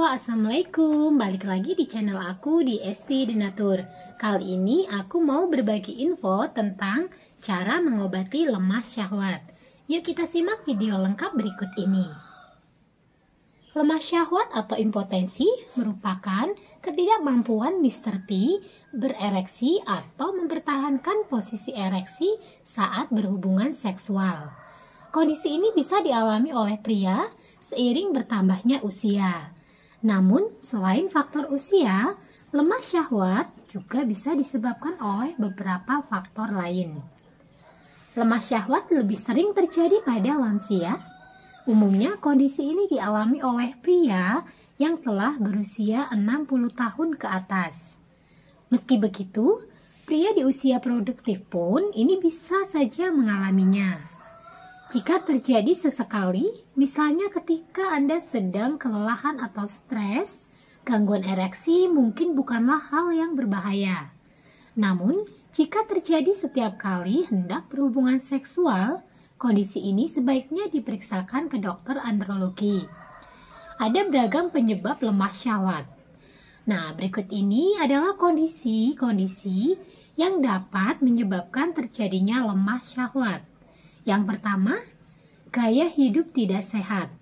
Assalamualaikum. Balik lagi di channel aku di Esti Denatur. Kali ini aku mau berbagi info tentang cara mengobati lemah syahwat. Yuk kita simak video lengkap berikut ini. Lemah syahwat atau impotensi merupakan ketidakmampuan Mr. P berereksi atau mempertahankan posisi ereksi saat berhubungan seksual. Kondisi ini bisa dialami oleh pria seiring bertambahnya usia. Namun, selain faktor usia, lemah syahwat juga bisa disebabkan oleh beberapa faktor lain. Lemah syahwat lebih sering terjadi pada lansia. Umumnya, kondisi ini dialami oleh pria yang telah berusia 60 tahun ke atas. Meski begitu, pria di usia produktif pun ini bisa saja mengalaminya. Jika terjadi sesekali, misalnya ketika Anda sedang kelelahan atau stres, gangguan ereksi mungkin bukanlah hal yang berbahaya. Namun, jika terjadi setiap kali hendak berhubungan seksual, kondisi ini sebaiknya diperiksakan ke dokter andrologi. Ada beragam penyebab lemah syahwat. Nah, berikut ini adalah kondisi-kondisi yang dapat menyebabkan terjadinya lemah syahwat. Yang pertama, gaya hidup tidak sehat.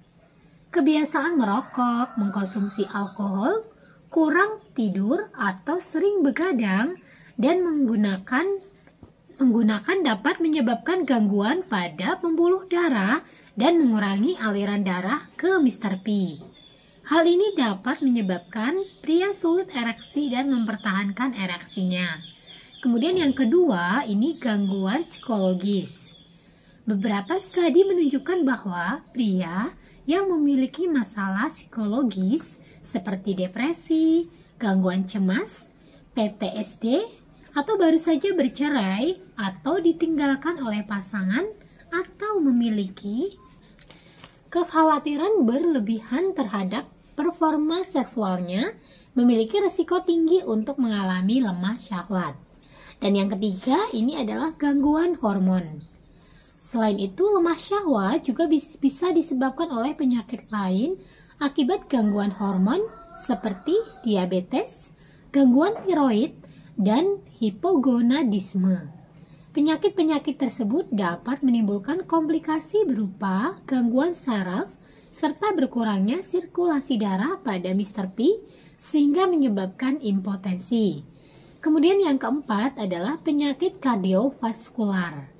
Kebiasaan merokok, mengkonsumsi alkohol, kurang tidur atau sering begadang dan menggunakan dapat menyebabkan gangguan pada pembuluh darah dan mengurangi aliran darah ke Mr. P. Hal ini dapat menyebabkan pria sulit ereksi dan mempertahankan ereksinya. Kemudian yang kedua, ini gangguan psikologis. Beberapa studi menunjukkan bahwa pria yang memiliki masalah psikologis seperti depresi, gangguan cemas, PTSD, atau baru saja bercerai atau ditinggalkan oleh pasangan atau memiliki kekhawatiran berlebihan terhadap performa seksualnya memiliki risiko tinggi untuk mengalami lemah syahwat. Dan yang ketiga, ini adalah gangguan hormon. Selain itu, lemah syahwat juga bisa disebabkan oleh penyakit lain akibat gangguan hormon seperti diabetes, gangguan tiroid, dan hipogonadisme. Penyakit-penyakit tersebut dapat menimbulkan komplikasi berupa gangguan saraf serta berkurangnya sirkulasi darah pada Mr. P sehingga menyebabkan impotensi. Kemudian yang keempat adalah penyakit kardiovaskular.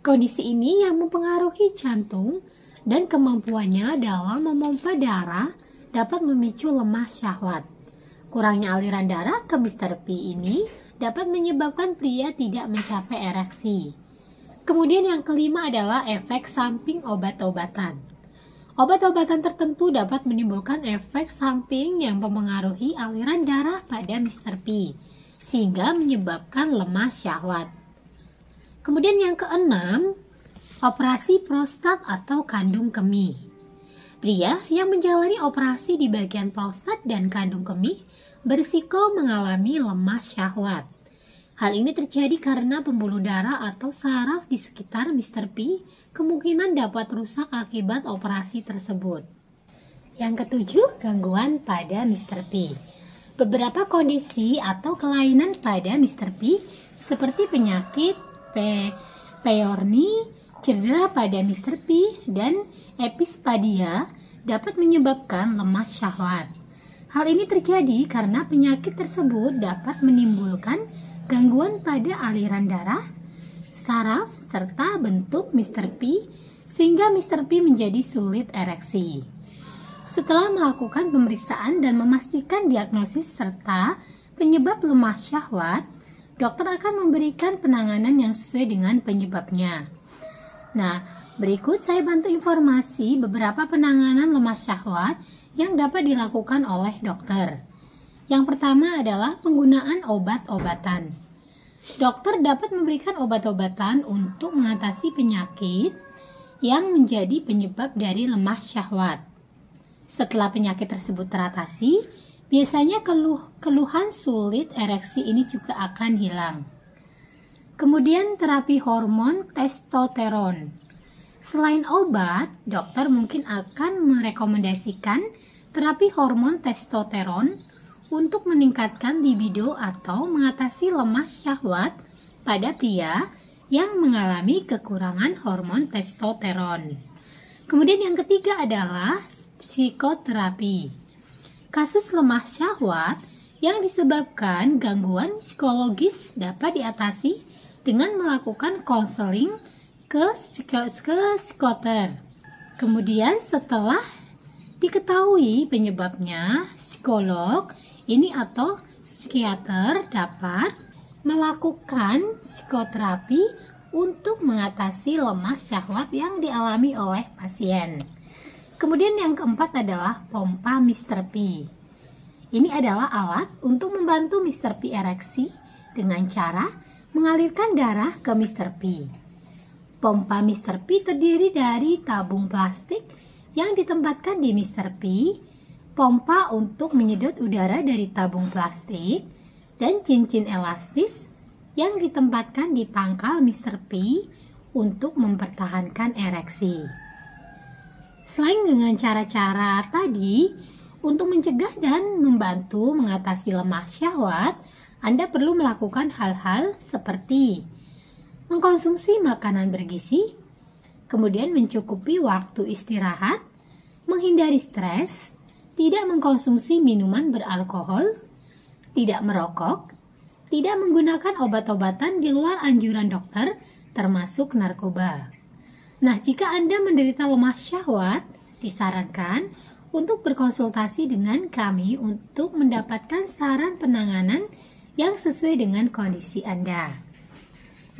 Kondisi ini yang mempengaruhi jantung dan kemampuannya dalam memompa darah dapat memicu lemah syahwat. Kurangnya aliran darah ke Mr. P ini dapat menyebabkan pria tidak mencapai ereksi. Kemudian yang kelima adalah efek samping obat-obatan. Obat-obatan tertentu dapat menimbulkan efek samping yang mempengaruhi aliran darah pada Mr. P, sehingga menyebabkan lemah syahwat. Kemudian yang keenam, operasi prostat atau kandung kemih. Pria yang menjalani operasi di bagian prostat dan kandung kemih berisiko mengalami lemah syahwat. Hal ini terjadi karena pembuluh darah atau saraf di sekitar Mr. P kemungkinan dapat rusak akibat operasi tersebut. Yang ketujuh, gangguan pada Mr. P. Beberapa kondisi atau kelainan pada Mr. P seperti penyakit Peyronie, cedera pada Mr. P, dan epispadia dapat menyebabkan lemah syahwat. Hal ini terjadi karena penyakit tersebut dapat menimbulkan gangguan pada aliran darah, saraf, serta bentuk Mr. P, sehingga Mr. P menjadi sulit ereksi. Setelah melakukan pemeriksaan dan memastikan diagnosis serta penyebab lemah syahwat, dokter akan memberikan penanganan yang sesuai dengan penyebabnya. Nah, berikut saya bantu informasi beberapa penanganan lemah syahwat yang dapat dilakukan oleh dokter. Yang pertama adalah penggunaan obat-obatan. Dokter dapat memberikan obat-obatan untuk mengatasi penyakit yang menjadi penyebab dari lemah syahwat. Setelah penyakit tersebut teratasi, biasanya keluhan sulit ereksi ini juga akan hilang. Kemudian terapi hormon testosteron. Selain obat, dokter mungkin akan merekomendasikan terapi hormon testosteron untuk meningkatkan libido atau mengatasi lemah syahwat pada pria yang mengalami kekurangan hormon testosteron. Kemudian yang ketiga adalah psikoterapi. Kasus lemah syahwat yang disebabkan gangguan psikologis dapat diatasi dengan melakukan konseling ke psikoter. Kemudian setelah diketahui penyebabnya, psikolog ini atau psikiater dapat melakukan psikoterapi untuk mengatasi lemah syahwat yang dialami oleh pasien. Kemudian yang keempat adalah pompa Mr. P. Ini adalah alat untuk membantu Mr. P ereksi dengan cara mengalirkan darah ke Mr. P. Pompa Mr. P terdiri dari tabung plastik yang ditempatkan di Mr. P, pompa untuk menyedot udara dari tabung plastik, dan cincin elastis yang ditempatkan di pangkal Mr. P untuk mempertahankan ereksi. Selain dengan cara-cara tadi, untuk mencegah dan membantu mengatasi lemah syahwat, Anda perlu melakukan hal-hal seperti mengkonsumsi makanan bergizi, kemudian mencukupi waktu istirahat, menghindari stres, tidak mengkonsumsi minuman beralkohol, tidak merokok, tidak menggunakan obat-obatan di luar anjuran dokter, termasuk narkoba. Nah, jika Anda menderita lemah syahwat, disarankan untuk berkonsultasi dengan kami untuk mendapatkan saran penanganan yang sesuai dengan kondisi Anda.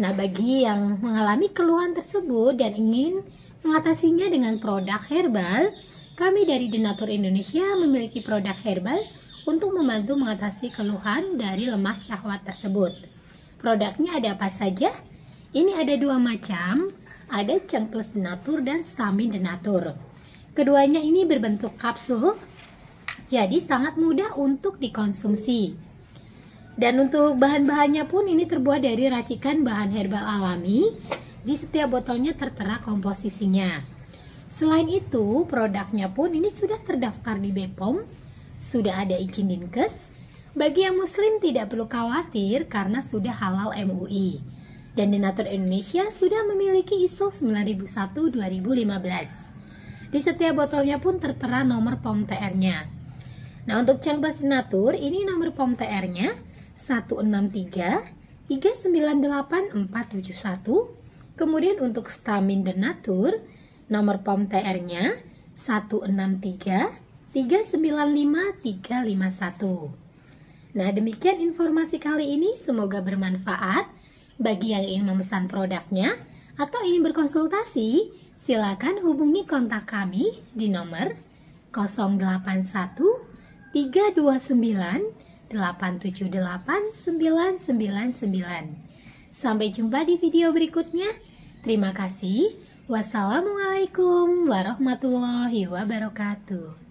Nah, bagi yang mengalami keluhan tersebut dan ingin mengatasinya dengan produk herbal, kami dari Denatur Indonesia memiliki produk herbal untuk membantu mengatasi keluhan dari lemah syahwat tersebut. Produknya ada apa saja? Ini ada dua macam, ada Cengkles Denatur dan Stamin Denatur. Keduanya ini berbentuk kapsul, jadi sangat mudah untuk dikonsumsi. Dan untuk bahan-bahannya pun ini terbuat dari racikan bahan herbal alami. Di setiap botolnya tertera komposisinya. Selain itu, produknya pun ini sudah terdaftar di BPOM, sudah ada izin Dinkes. Bagi yang muslim tidak perlu khawatir karena sudah halal MUI. Dan Denatur Indonesia sudah memiliki ISO 9001-2015. Di setiap botolnya pun tertera nomor POM TR-nya. Nah, untuk Cengkles Denatur, ini nomor POM TR-nya 163-398-471. Kemudian untuk Stamin Denatur, nomor POM TR-nya 163-395-351. Nah, demikian informasi kali ini, semoga bermanfaat. Bagi yang ingin memesan produknya atau ingin berkonsultasi, silakan hubungi kontak kami di nomor 081 329 878 999. Sampai jumpa di video berikutnya. Terima kasih. Wassalamualaikum warahmatullahi wabarakatuh.